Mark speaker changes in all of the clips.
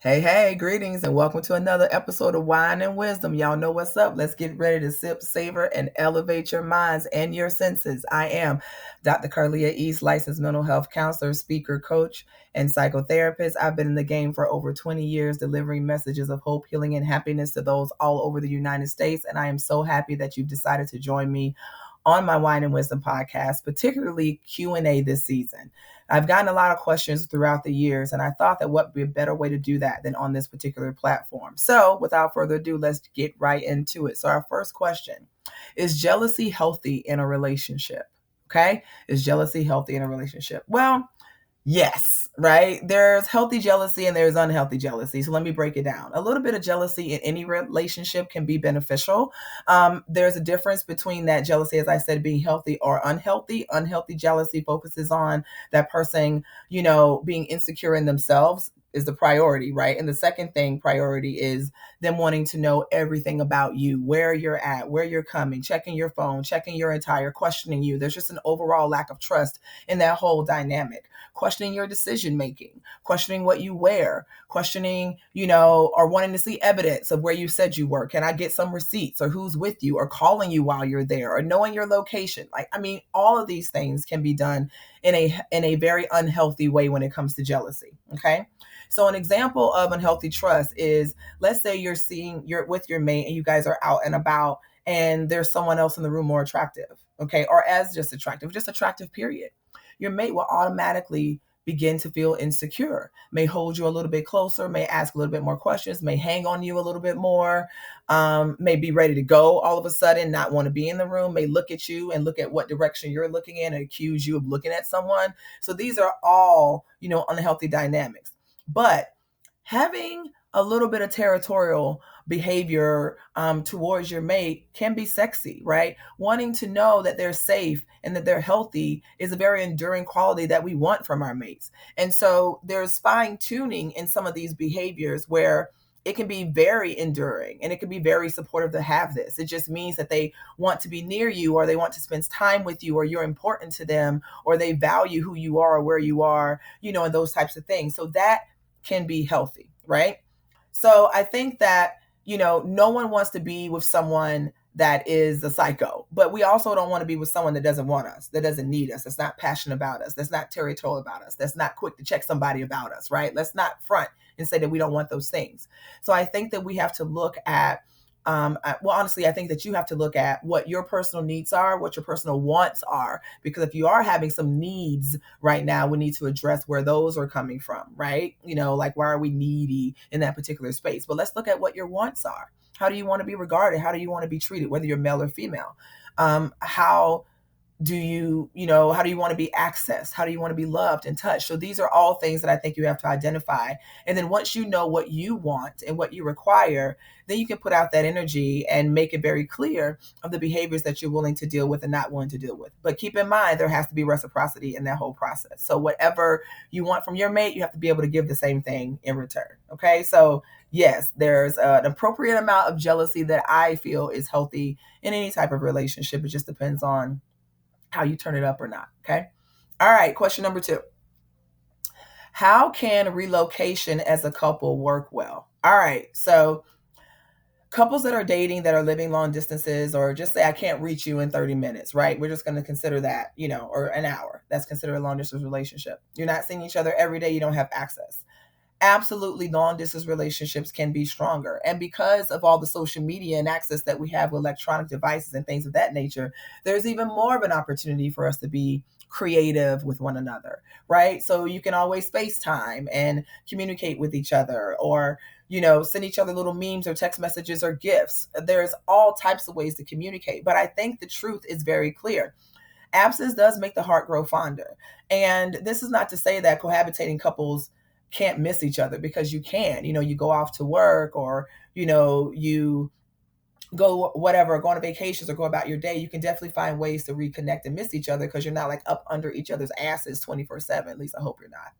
Speaker 1: Hey, greetings and welcome to another episode of Wine and Wisdom. Y'all know what's up. Let's get ready to sip, savor, and elevate your minds and your senses. I am Dr. Carlia East, licensed mental health counselor, speaker, coach, and psychotherapist. I've been in the game for over 20 years, delivering messages of hope, healing, and happiness to those all over the United States. And I am so happy that you've decided to join me on my Wine and Wisdom podcast, particularly Q&A this season. I've gotten a lot of questions throughout the years, and I thought that what would be a better way to do that than on this particular platform. So without further ado, let's get right into it. So our first question, is jealousy healthy in a relationship? Okay. Is jealousy healthy in a relationship? Well, yes, right? There's healthy jealousy and there's unhealthy jealousy. So let me break it down. A little bit of jealousy in any relationship can be beneficial. There's a difference between that jealousy, as I said, being healthy or unhealthy. Unhealthy jealousy focuses on that person, being insecure in themselves is the priority, right? And the second thing, priority, is them wanting to know everything about you, where you're at, where you're coming, checking your phone, checking your entire, questioning you. There's just an overall lack of trust in that whole dynamic. Questioning your decision making, questioning what you wear, questioning, or wanting to see evidence of where you said you were. Can I get some receipts, or who's with you, or calling you while you're there, or knowing your location? All of these things can be done in a very unhealthy way when it comes to jealousy. Okay. So an example of unhealthy trust is, let's say you're with your mate and you guys are out and about and there's someone else in the room more attractive. Okay. Or as just attractive, period. Your mate will automatically begin to feel insecure, may hold you a little bit closer, may ask a little bit more questions, may hang on you a little bit more, may be ready to go all of a sudden, not want to be in the room, may look at you and look at what direction you're looking in and accuse you of looking at someone. So these are all, unhealthy dynamics. But having a little bit of territorial behavior towards your mate can be sexy, right? Wanting to know that they're safe and that they're healthy is a very enduring quality that we want from our mates. And so there's fine tuning in some of these behaviors where it can be very enduring and it can be very supportive to have this. It just means that they want to be near you, or they want to spend time with you, or you're important to them, or they value who you are or where you are, and those types of things. So that can be healthy, right? So I think that, no one wants to be with someone that is a psycho, but we also don't want to be with someone that doesn't want us, that doesn't need us, that's not passionate about us, that's not territorial about us, that's not quick to check somebody about us, right? Let's not front and say that we don't want those things. So I think that we have to look at honestly, I think that you have to look at what your personal needs are, what your personal wants are, because if you are having some needs right now, we need to address where those are coming from, right? Like, why are we needy in that particular space? But let's look at what your wants are. How do you want to be regarded? How do you want to be treated, whether you're male or female? How do you, how do you want to be accessed? How do you want to be loved and touched? So these are all things that I think you have to identify. And then once you know what you want and what you require, then you can put out that energy and make it very clear of the behaviors that you're willing to deal with and not willing to deal with. But keep in mind, there has to be reciprocity in that whole process. So whatever you want from your mate, you have to be able to give the same thing in return. Okay. So yes, there's an appropriate amount of jealousy that I feel is healthy in any type of relationship. It just depends on how you turn it up or not. Okay. All right. Question number 2. How can relocation as a couple work well? All right. So couples that are dating, that are living long distances, or just say, I can't reach you in 30 minutes, right? We're just going to consider that, or an hour. That's considered a long distance relationship. You're not seeing each other every day. You don't have access. Absolutely, long distance relationships can be stronger. And because of all the social media and access that we have with electronic devices and things of that nature, there's even more of an opportunity for us to be creative with one another, right? So you can always FaceTime and communicate with each other, or, send each other little memes or text messages or gifts. There's all types of ways to communicate. But I think the truth is very clear. Absence does make the heart grow fonder. And this is not to say that cohabitating couples can't miss each other, because you can. You go off to work, or you go whatever, go on vacations, or go about your day. You can definitely find ways to reconnect and miss each other, because you're not like up under each other's asses 24/7. At least I hope you're not.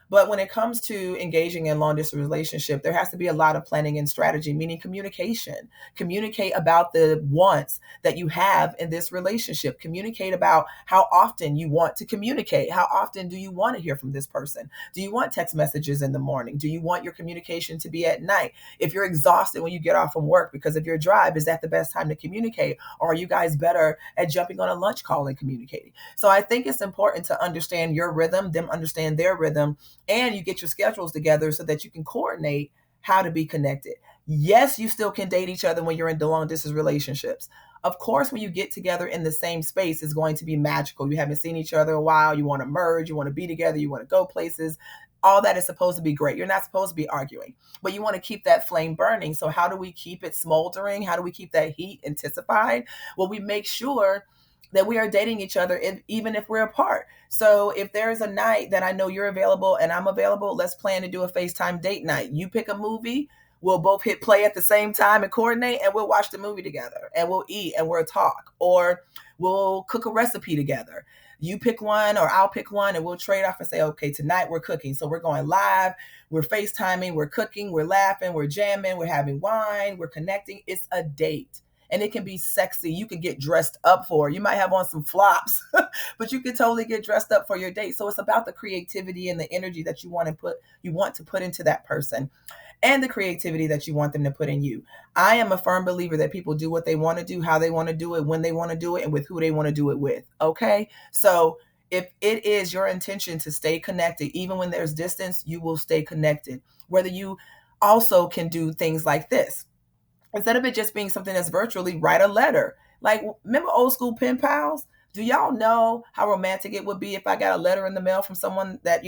Speaker 1: But when it comes to engaging in long distance relationship, there has to be a lot of planning and strategy, meaning communication. Communicate about the wants that you have in this relationship. Communicate about how often you want to communicate. How often do you want to hear from this person? Do you want text messages in the morning? Do you want your communication to be at night? If you're exhausted when you get off from work because of your drive, is that the best time to communicate? Or are you guys better at jumping on a lunch call and communicating? So I think it's important to understand your rhythm, them understand their rhythm, and you get your schedules together so that you can coordinate how to be connected. Yes, you still can date each other when you're in long distance relationships. Of course, when you get together in the same space, it's going to be magical. You haven't seen each other a while. You want to merge. You want to be together. You want to go places. All that is supposed to be great. You're not supposed to be arguing, but you want to keep that flame burning. So how do we keep it smoldering? How do we keep that heat intensified? Well, we make sure that we are dating each other even if we're apart. So if there's a night that I know you're available and I'm available, let's plan to do a FaceTime date night. You pick a movie, we'll both hit play at the same time and coordinate, and we'll watch the movie together and we'll eat and we'll talk, or we'll cook a recipe together. You pick one or I'll pick one and we'll trade off and say, okay, tonight we're cooking. So we're going live, we're FaceTiming, we're cooking, we're laughing, we're jamming, we're having wine, we're connecting. It's a date. And it can be sexy. You can get dressed up for it. You might have on some flops, but you can totally get dressed up for your date. So it's about the creativity and the energy that you want to put into that person, and the creativity that you want them to put in you. I am a firm believer that people do what they want to do, how they want to do it, when they want to do it, and with who they want to do it with. Okay? So if it is your intention to stay connected, even when there's distance, you will stay connected. Whether you also can do things like this. Instead of it just being something that's virtually, write a letter. Like, remember old school pen pals? Do y'all know how romantic it would be if I got a letter in the mail from someone that,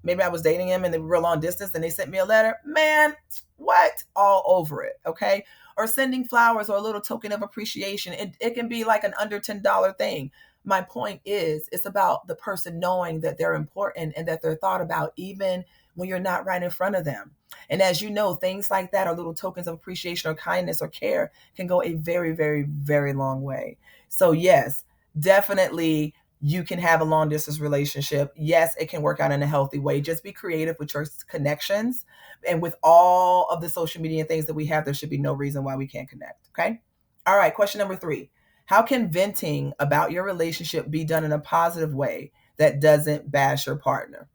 Speaker 1: maybe I was dating him and they were long distance and they sent me a letter? Man, what? All over it, okay? Or sending flowers or a little token of appreciation. It can be like an under $10 thing. My point is, it's about the person knowing that they're important and that they're thought about even when you're not right in front of them. And as you know, things like that, or little tokens of appreciation or kindness or care, can go a very, very, very long way. So yes, definitely you can have a long distance relationship. Yes, it can work out in a healthy way. Just be creative with your connections. And with all of the social media and things that we have, there should be no reason why we can't connect. Okay. All right. Question number 3. How can venting about your relationship be done in a positive way that doesn't bash your partner?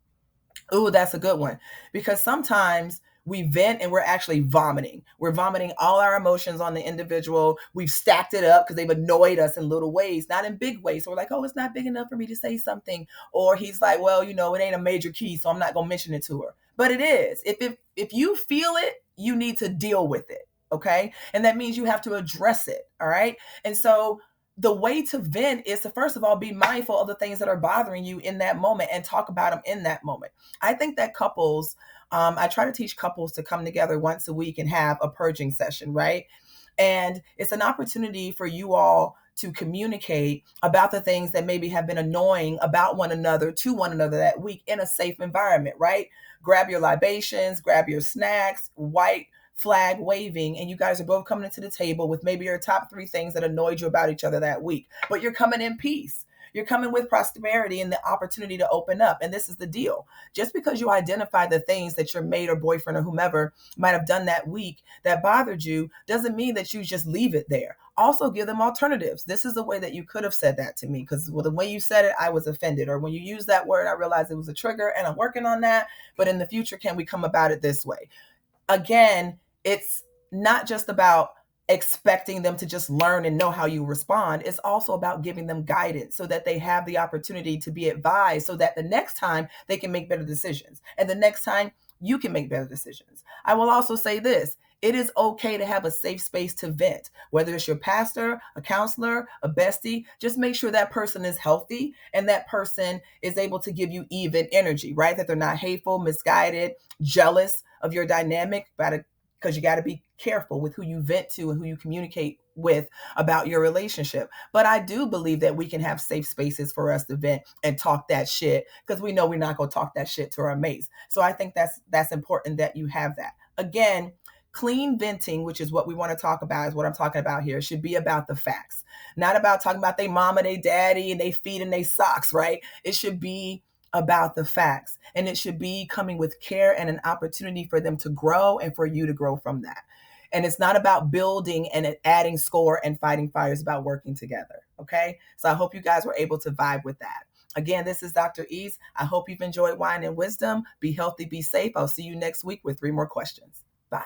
Speaker 1: Ooh, that's a good one. Because sometimes we vent and we're actually vomiting. We're vomiting all our emotions on the individual. We've stacked it up because they've annoyed us in little ways, not in big ways. So we're like, oh, it's not big enough for me to say something. Or he's like, well, it ain't a major key, so I'm not going to mention it to her. But it is. If you feel it, you need to deal with it. Okay. And that means you have to address it. All right. And so the way to vent is to, first of all, be mindful of the things that are bothering you in that moment and talk about them in that moment. I think that couples, I try to teach couples to come together once a week and have a purging session, right? And it's an opportunity for you all to communicate about the things that maybe have been annoying about one another to one another that week in a safe environment, right? Grab your libations, grab your snacks, white flag waving, and you guys are both coming to the table with maybe your top 3 things that annoyed you about each other that week. But you're coming in peace. You're coming with prosperity and the opportunity to open up. And this is the deal. Just because you identify the things that your mate or boyfriend or whomever might have done that week that bothered you doesn't mean that you just leave it there. Also give them alternatives. This is the way that you could have said that to me, because the way you said it, I was offended. Or when you use that word, I realized it was a trigger and I'm working on that. But in the future, can we come about it this way? Again, it's not just about expecting them to just learn and know how you respond. It's also about giving them guidance so that they have the opportunity to be advised, so that the next time they can make better decisions. And the next time you can make better decisions. I will also say this. It is okay to have a safe space to vent, whether it's your pastor, a counselor, a bestie. Just make sure that person is healthy and that person is able to give you even energy, right? That they're not hateful, misguided, jealous of your dynamic, because you got to be careful with who you vent to and who you communicate with about your relationship. But I do believe that we can have safe spaces for us to vent and talk that shit, because we know we're not going to talk that shit to our mates. So I think that's important that you have that. Again, clean venting, which is what we want to talk about, is what I'm talking about here, should be about the facts, not about talking about they mama, they daddy, and they feet and they socks, right? It should be about the facts. And it should be coming with care and an opportunity for them to grow and for you to grow from that. And it's not about building and adding score and fighting fires, it's about working together. Okay. So I hope you guys were able to vibe with that. Again, this is Dr. East. I hope you've enjoyed Wine and Wisdom. Be healthy, be safe. I'll see you next week with 3 more questions. Bye.